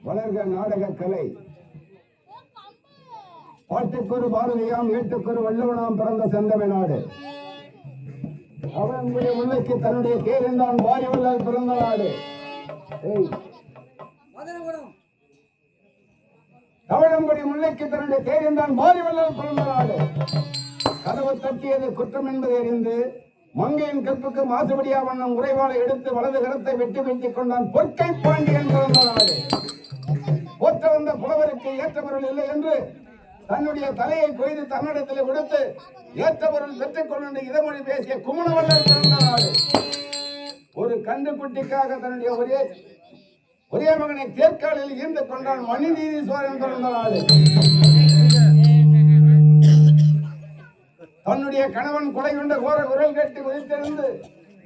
வளர்க நாடக கலை. பாட்டுக்கொரு பாரதியாம் ஏட்டுக்கொரு வள்ளுவனாம் பிறந்த செந்தமிழ்நாடு. அவனுடைய முல்லைக்கு தன்னுடைய கேரிந்தான் வாரிவல்லால் பிறந்த நாடு. அவனுடைய முல்லைக்கு தன்னுடைய கேரிந்தான் வாரிவல்லால் பிறந்த நாடு. கதவு தட்டியது குற்றம் என்பதை அறிந்து மங்கையின் கற்புக்கு மாசுபடியா வண்ணம் உறைவாளை எடுத்து வலது கரத்தை வெட்டி வெட்டிக் கொண்டான் பொற்கை பாண்டியன் பிறந்த நாடு. போற்ற வந்த புலவருக்கு ஏற்றவர்கள் இல்லை என்று தன்னுடைய தலையை கொய்து தன்னிடத்தில் கொடுத்து ஏற்றவர்கள் பெற்றுக் கொண்டு இதமொழி பேசிய குமணவல்லர் பிறந்த நாடு. ஒரு கண்டுகுட்டிக்காக தன்னுடைய ஒரே மகனை தேர்காலில் ஈர்ந்து கொண்டான் மணிநீதி சோழன் பிறந்த நாடு. தன்னுடைய கணவன் கொலை கொண்ட கோர குரல் கேட்டு குதித்திருந்து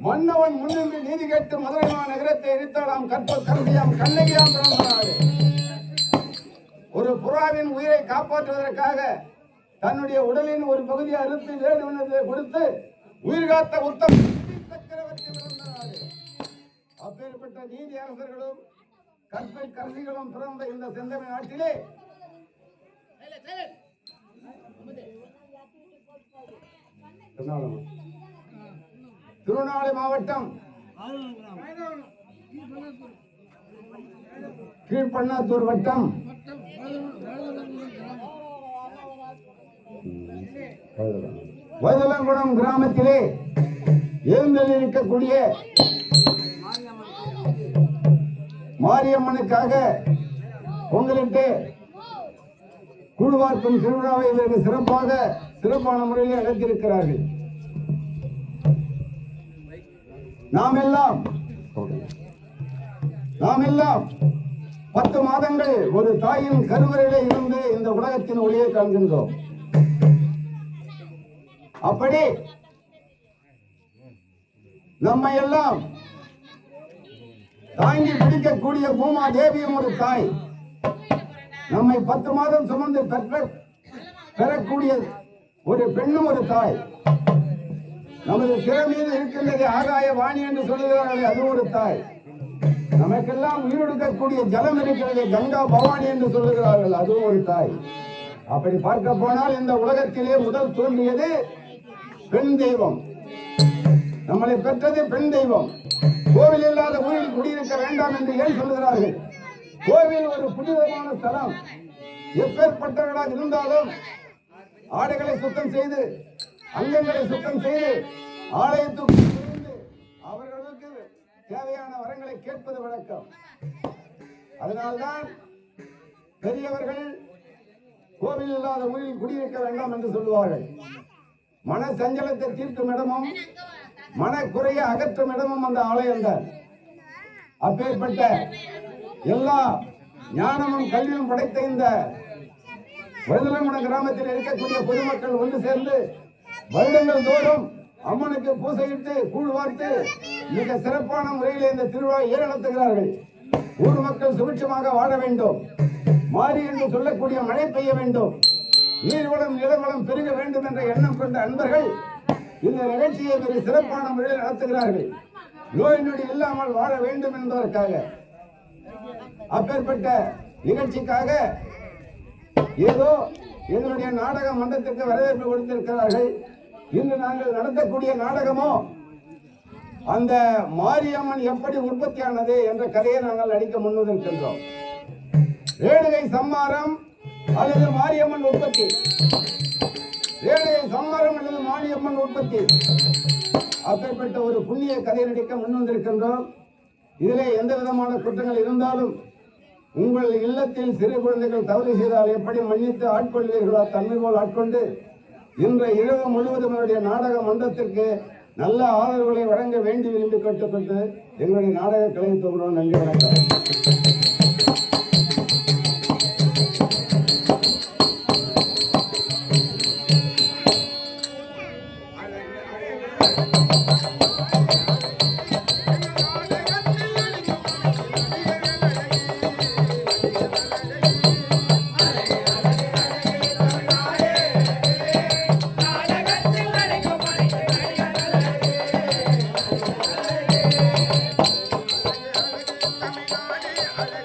மன்னவன் முன்னின்று நீதி கேட்டு மதுரை நகரத்தை எரித்தாளாம் கற்பகரசியாம் கண்ணகியாம் பிறந்த நாடு. ஒரு புறாவின் உயிரை காப்பாற்றுவதற்காக தன்னுடைய உடலின் ஒரு பகுதியை அறுத்து வேண்டுவனத்தை கொடுத்து உயிர் காத்த உத்தம சக்கரவர்த்தி பிறந்த நாடு. அப்பேற்பட்ட நீதி அரசர்களும் கற்பை கருவிகளும் பிறந்த இந்த செந்தமிழ் நாட்டிலே திருவண்ணாமலை மாவட்டம் கீழ்பண்ணாத்தூர் வட்டம் வைதலங்குளம் கிராமத்திலே எழுந்தல் இருக்கக்கூடிய மாரியம்மனுக்காக பொங்கலிட்டு கூழ்வார்க்கும் திருவிழாவை இவர்கள் சிறப்பான முறையில் நடத்தியிருக்கிறார்கள். நாம் எல்லாம் 10 மாதங்கள் ஒரு தாயின் கருவறையிலே இருந்து இந்த உலகத்தின் ஒளியை காண்கின்றோம். அப்படி நம்மை எல்லாம் தாங்கி பிடிக்கக்கூடிய பூமா தேவியும் ஒரு தாய். நம்மை 10 மாதம் சுமந்து பெறக்கூடிய ஒரு பெண்ணும் ஒரு தாய். நமது சிற மீது இருக்கின்றது ஆகாய வாணி என்று சொல்லுகிறார்கள், அது ஒரு தாய். நமக்கெல்லாம் உயிரெடுக்கக்கூடிய ஜலம் இருக்கிறது கங்கா பவானி என்று சொல்லுகிறார்கள், அதுவும் ஒரு தாய். அப்படி பார்க்க போனால் இந்த உலகத்திலே முதல் தோன்றியது பெண் தெய்வம். நம்மளை பெற்றது பெண் தெய்வம். கோவில் இல்லாத ஊரில் குடியிருக்க வேண்டாம் என்று ஏன் சொல்லுகிறார்கள்? கோவில் ஒரு புனிதமான ஸ்தலம். எப்பேற்பட்டவர்களாக இருந்தாலும் ஆடைகளை சுத்தம் செய்து, அங்கங்களை சுத்தம் செய்து, ஆலயத்துக்கு அவர்களுக்கு தேவையான வரங்களை கேட்பது வழக்கம். அதனால்தான் பெரியவர்கள் கோவில் இல்லாத ஊரில் குடியிருக்க வேண்டாம் என்று சொல்லுவார்கள். மன சஞ்சலத்தை தீர்க்கும் இடமும் மனக்குறைய அகற்றும் இடமும் அந்த ஆலயம்தான். அப்பேற்பட்ட எல்லா ஞானமும் கல்வியும் படைத்த இந்த வழுதலங்குட கிராமத்தில் இருக்கக்கூடிய பொதுமக்கள் ஒன்று சேர்ந்து வருடங்கள் தோறும் அம்மனுக்கு பூசையிட்டு கூழ் வார்த்து மிக சிறப்பான முறையில் இந்த திருவிழாவை நடத்துகிறார்கள். ஊர் மக்கள் சுபிட்சமாக வாழ வேண்டும், மாறி என்று சொல்லக்கூடிய மழை பெய்ய வேண்டும், நீர்வளம் நிலவளம் பெருக வேண்டும் என்ற எண்ணம் கொண்ட அன்பர்கள் இந்த நிகழ்ச்சியை மிக சிறப்பான முறையில் நடத்துகிறார்கள். நோய் நொடி இல்லாமல் வாழ வேண்டும் என்பதற்காக. அப்பேற்பட்ட நிகழ்ச்சிக்காக ஏதோ எங்களுடைய நாடக மன்றத்திற்கு வரவேற்பு கொடுத்திருக்கிறார்கள். இன்று நாங்கள் நடத்தக்கூடிய நாடகமோ அந்த மாரியம்மன் எப்படி உற்பத்தியானது என்ற கதையை நாங்கள் அடிக்க முன்வந்திருக்கின்றோம். ரேணுகை சம்மாரம் அல்லது மாரியம்மன் உற்பத்தி, ரேணுகை சம்மாரம் அல்லது மாரியம்மன் உற்பத்தி, அப்பேற்பட்ட ஒரு புண்ணிய கதை நடிக்க முன்வந்திருக்கின்றோம். இதிலே எந்த விதமான குற்றங்கள் இருந்தாலும் உங்கள் இல்லத்தில் சிறு குழந்தைகள் தவறு செய்தால் எப்படி மன்னித்து ஆட்கொள்வீர்களோ தன்மை போல் ஆட்கொண்டு இன்ற இரவு முழுவதும் என்னுடைய நாடக மன்றத்திற்கு நல்ல ஆதரவுகளை வழங்க வேண்டி விரும்பி கேட்டுக்கொண்டு எங்களுடைய நாடக கலையை தோன்றோம். நன்றி, வணக்கம். அழகு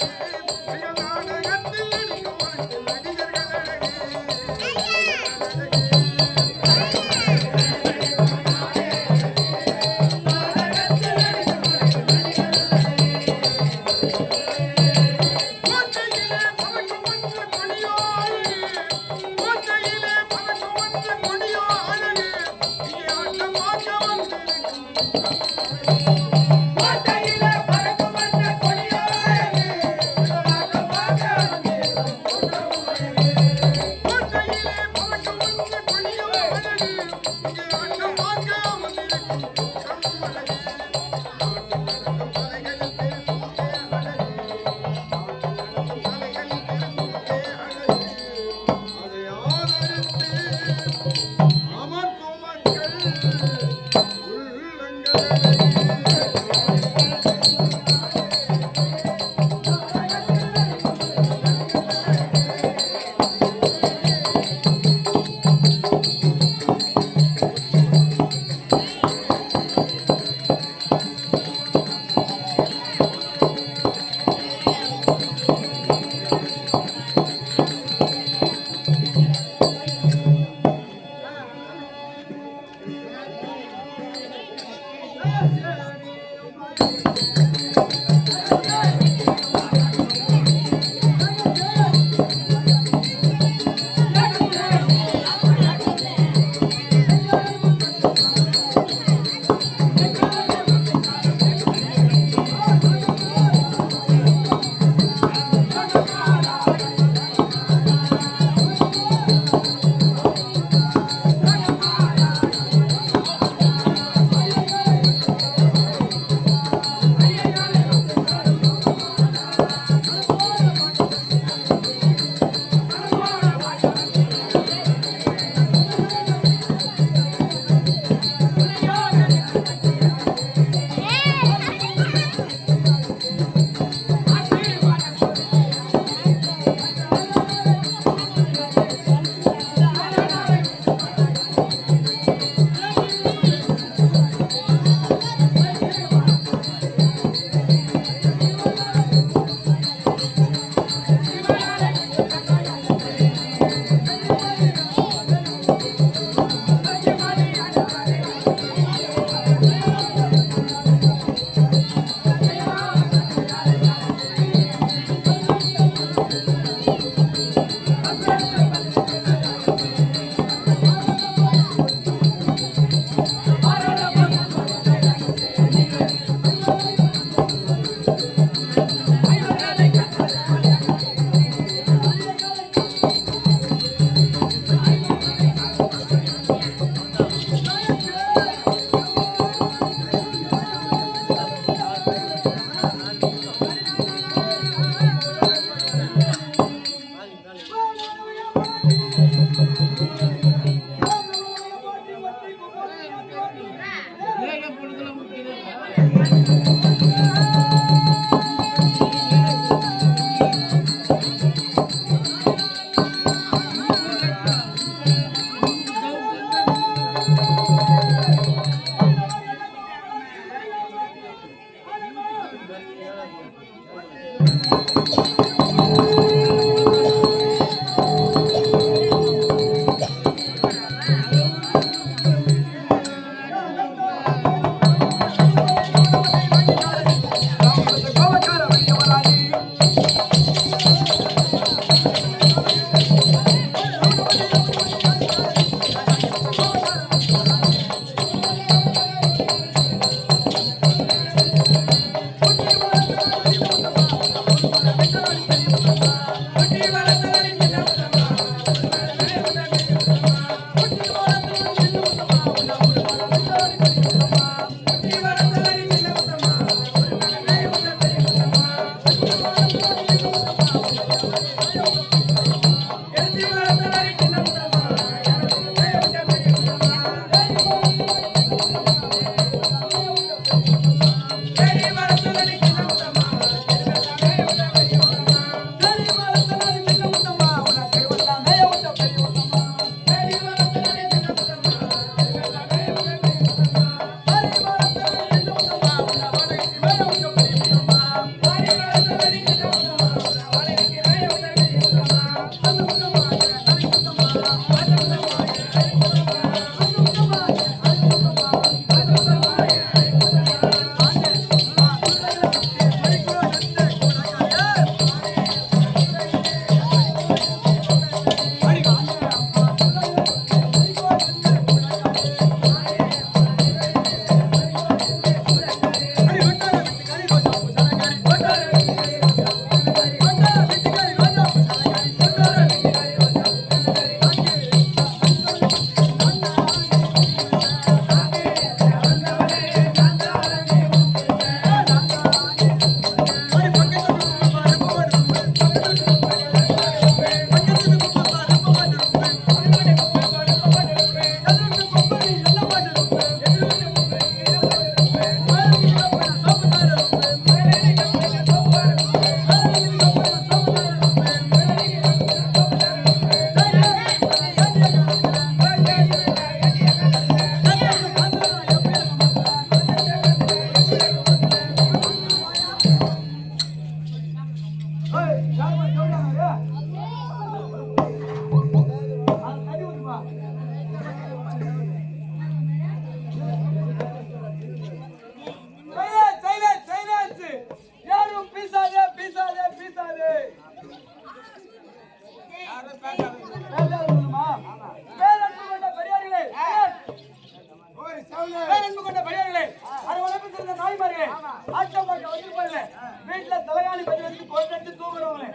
வீட்டுல தலைகாணி பதி வச்சு போட்டு தூங்குறவங்களே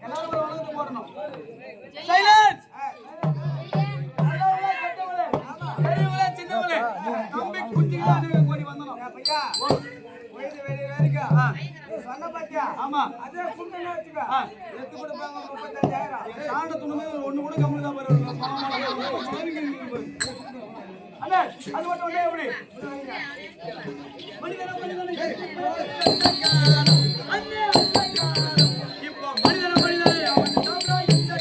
எல்லாரும் ஒரு வணக்கத்தை போடணும். சைலன்ஸ். பெரியவங்களே சின்னவங்களே தம்பி குட்டிகளா ஓடி வந்தோம். ஐயா வயது வேறிக்கா சொன்ன பாத்தியா? ஆமா அதே குண்டன வச்சுக்க எத்து கொடுப்பாங்க 35000. சாண்ட துணுமே ஒண்ணு கூட கம்மி தான் வருவாங்க. அண்ணா அது மட்டும் ஒண்ணே எப்படி மணிகர அண்ணே இப்போ மணிகர அவன் சாப்பிடா இந்த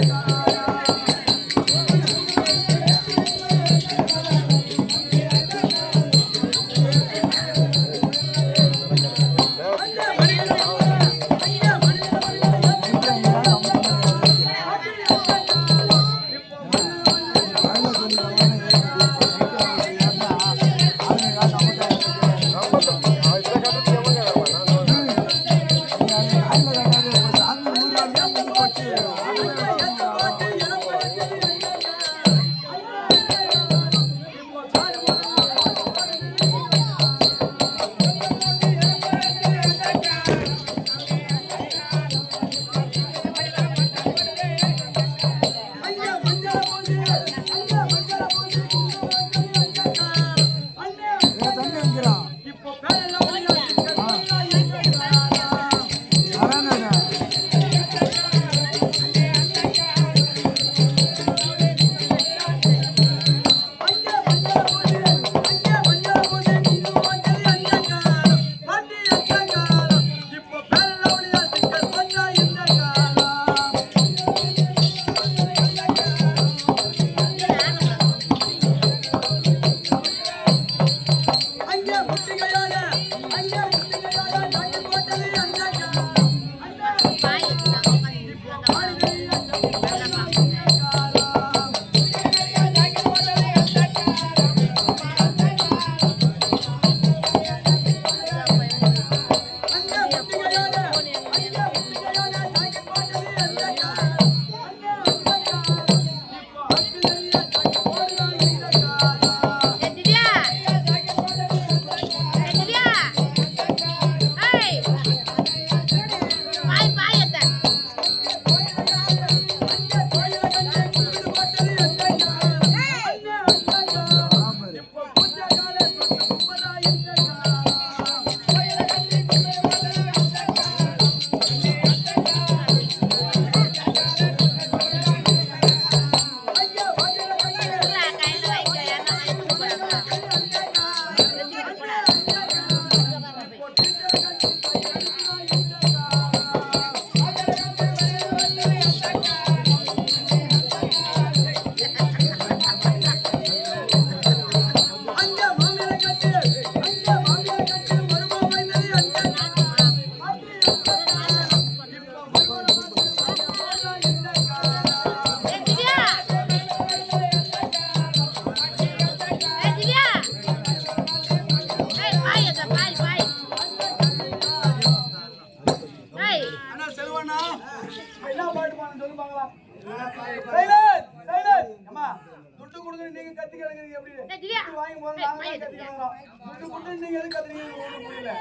துட்டு கொடுத்து நீங்க கத்தி கிடக்குறீங்க எப்படி துட்டு வாங்கி போற நாங்க தான் கத்தி கிடக்குறோம் துட்டு கொடுத்து நீங்க எதுக்கு கத்துறீங்க ஒண்ணும் புரியல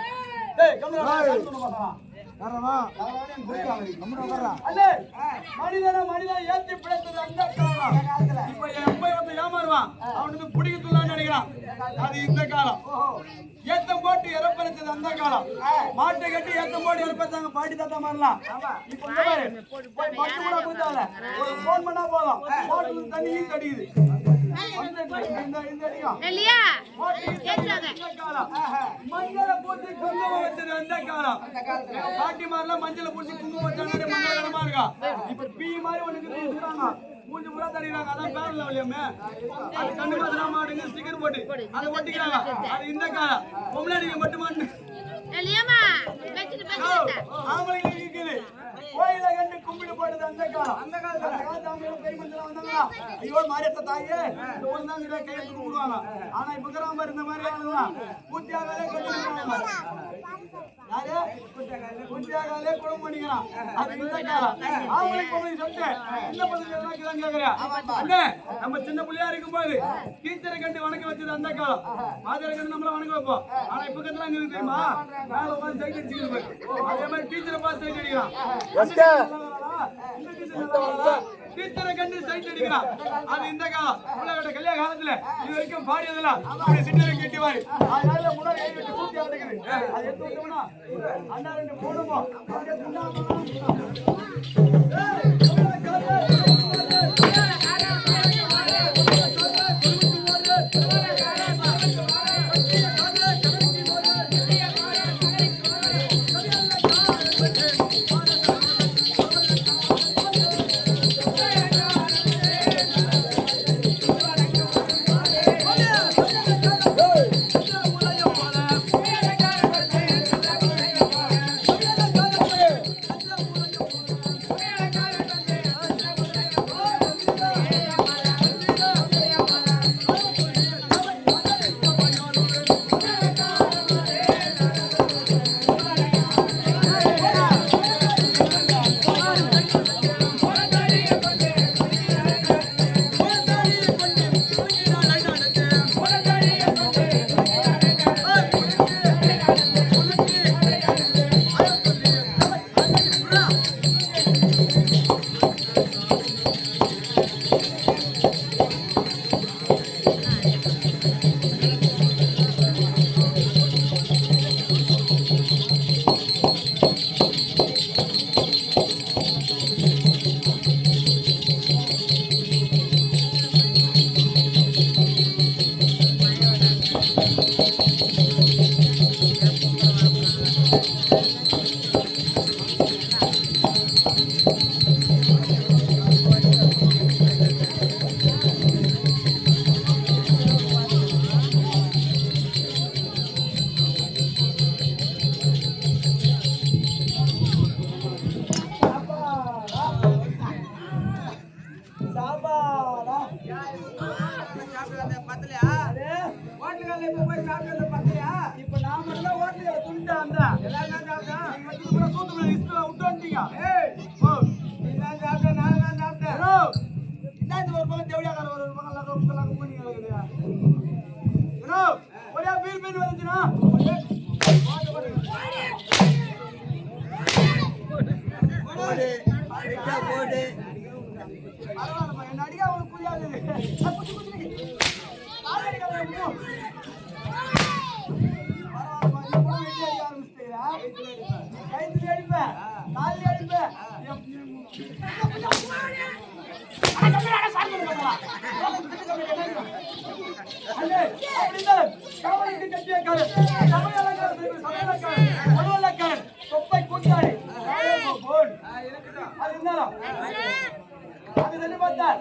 டேய் கம்முனு பாக்கலாம் வரமா அவனே புரியாம கம்முனு வரடா அண்ணே மனிதனா ஏத்தி பிழைத்தது அந்த காலத்துல இப்போ என் போய் வந்து ஏமாறுவான் அவனுக்கு பிடிக்கத்துலான்னு நினைக்கிறான் அது இந்த காலம் ஏத்தம் போட்டு இறப்பறது அந்த காலம் மாட்டை கட்டி ஏத்தம் போட்டு இறப்பதாங்க பாட்டி தாத்தா மாறலாம் இப்போ இந்த பாரு போய் பட்டு கூட கொடுத்தால ஒரு ஃபோன் பண்ணா போதும் போட்டு தண்ணி அடிக்குது மஞ்சளை பூசி குங்குமம் வச்சது அந்த காலம் பாட்டி மாதிரிலாம் மஞ்சளை பூசி குங்குமம் வச்சாங்க மங்களகரமா இருக்கா இப்ப பீ மாதிரி ஒண்ணு மூஞ்சி பூரா தடிக்கிறாங்க அதான் பேர் லெவலியமே அது கண்ணு மாதிரி மாடுங்க ஸ்டிக்கர் போட்டு அதை ஒட்டிக்கிறாங்க அது இந்த காலம் பொம்பளைங்க மட்டுமான்னு ஆம்பளைங்களுக்கு இருக்குது கோயில கண்டு கும்பிட்டு போட்டது அந்த காலத்துல கை மஞ்சள் வந்தாங்களா ஐயோ மாரியத்த தாயே ஒன்னாங்க கை எடுத்து விடுவாங்க ஆனா இப்ப கிராம இருந்த மாதிரி ஆளுதான் பூத்தியாகாலே கட்டுவாங்க யாரு பூத்தியாகாலே குடும்பம் பண்ணிக்கிறான் அது இந்த காலம் ஆம்பளை பொம்பளை சொல்லிட்டு சின்ன பசங்க கேக்குறா அண்ணே நம்ம சின்ன பிள்ளையா இருக்கும் போது டீச்சரை கண்டு வணக்க வச்சது அந்த காலம் மாதரை கண்டு நம்மள வணக்க வைப்போம் ஆனா இப்ப கட்டுலாம் இருக்கு தெரியுமா மேல உட்காந்து சைட் அடிச்சுக்கிட்டு அதே மாதிரி டீச்சரை பார்த்து சைட் அடிக்கிறான் டீச்சரை கண்டு சைட் அடிக்கிறான் அது இந்த காலம் உலகோட கல்யாண காலத்துல இது வரைக்கும் பாடியதெல்லாம் சின்னரை கட்டிவாரு அதனால முன்னாடி கை வச்சு கூட்டி ஆடுகிறது அது எடுத்து விட்டோம்னா அண்ணா ரெண்டு போடுமோ இப்ப நாம எல்லாம் ஓட்டுல துண்டா அந்த எல்லாரும் சாப்பிட்டா சூத்து விட்டு வந்துட்டீங்க நான் சாப்பிட்டேன் நான் சாப்பிட்டேன் ஒரு பக்கம் தேவையான ஒரு பக்கம் பண்ணி ஒரே பீல் பீல் வந்துச்சுன்னா என்ன அடிக்க அவனுக்கு புரியாது கைத்துல அடிப்பேன் காலில் அடிப்பேன் தொப்பை கூட்டாடி அது இருந்தாலும் அது சொல்லி பார்த்தார்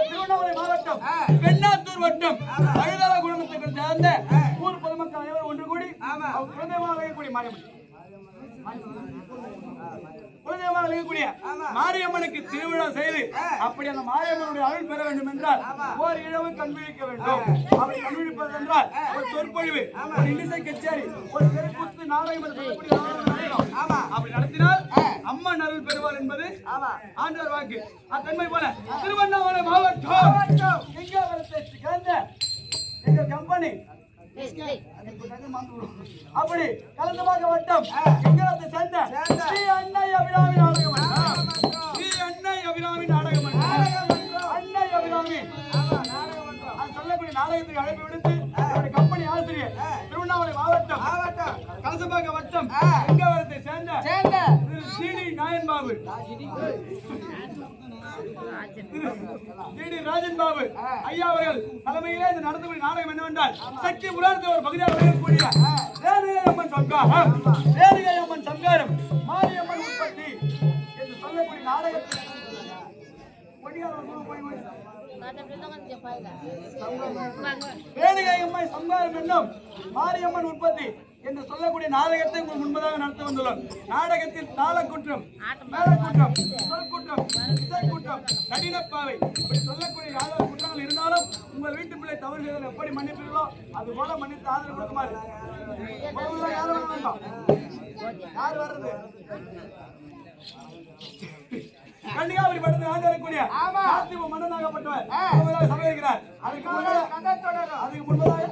திருவண்ணாமலை மாவட்டம் பெண்ணாத்தூர் வட்டம் அழுதால குடும்பத்தை சேர்ந்த ஊர் பொதுமக்கள் அனைவரும் ஒன்று கூடி குலதெய்வமாக மாரியம்மனுக்கு திருவிழா செய்து அப்படி அந்த மாரியம்மனுடைய அருள் பெற வேண்டும் என்றால் ஓர் இரவு கண்விழிக்க வேண்டும். அப்படி கண்விழிப்பது என்றால் ஒரு சொற்பொழிவு, ஒரு இசை கச்சேரி, ஒரு தெருக்கூத்து நாடகம் நடத்தணும். ஆமா. அப்படி நடத்தினால் அம்மன் அருள் பெறுவார் என்பது ஆண்டவர் வாக்கு. அத்தன்மை போல திருவண்ணாமலை மாவட்டம் எங்கவரத்தை சேர்ந்த எங்க கம்பெனி அப்படி கலந்தமாக வட்டம் எங்கவரத்தை சேர்ந்த ஸ்ரீ அன்னை அபிராமி நாடக மன்றம். ஸ்ரீ அன்னை அபிராமி நாடக மன்றம். அன்னை அபிராமி சொல்லக்கூடிய நாடகத்துக்கு அழைப்பு விடுத்து கம்பெனி ஆசிரியர் திருவண்ணாமலை மாவட்டம் கலசபாக வட்டம் எங்கவரத்தை சேர்ந்த ஜிடி நாயன் பாபு ராஜன் பாபு ஐயா அவர்கள் தலைமையிலே இந்த நடத்தக்கூடிய நாடகம் என்னவென்றால் சக்தி புராணத்தில் ஒரு பகுதியாக விளங்கக்கூடிய ரேணுகை அம்மன் சங்காரம், ரேணுகை அம்மன் சங்காரம், மாரியம்மன் உற்பத்தி என்று சொல்லக்கூடிய நாடகத்தில் ரேணுகை அம்மை சங்காரம் என்னும் மாரியம்மன் உற்பத்தி என்று சொல்லக்கூடிய நாடகத்தை உங்கள் முன்பதாக நடத்த வந்துள்ளோம். நாடகத்தில் தாளக்குற்றம், மேளக்குற்றம், சொல்குற்றம், இசைக்குற்றம், கடினப்பாவை இப்படி சொல்லக்கூடிய யாராவது குற்றங்கள் இருந்தாலும் உங்கள் வீட்டு பிள்ளை தவறு செய்தால் எப்படி மன்னிப்பீர்களோ அது போல மன்னித்து ஆதரவு கொடுக்குமாறு. யார் வர்றது? கன்னியாகுமரி பட்டத்தில் ஆண்டு வரக்கூடிய கார்த்திகை மன்னனாகப்பட்டவர் சமைக்கிறார். அதுக்கு முன்பதாக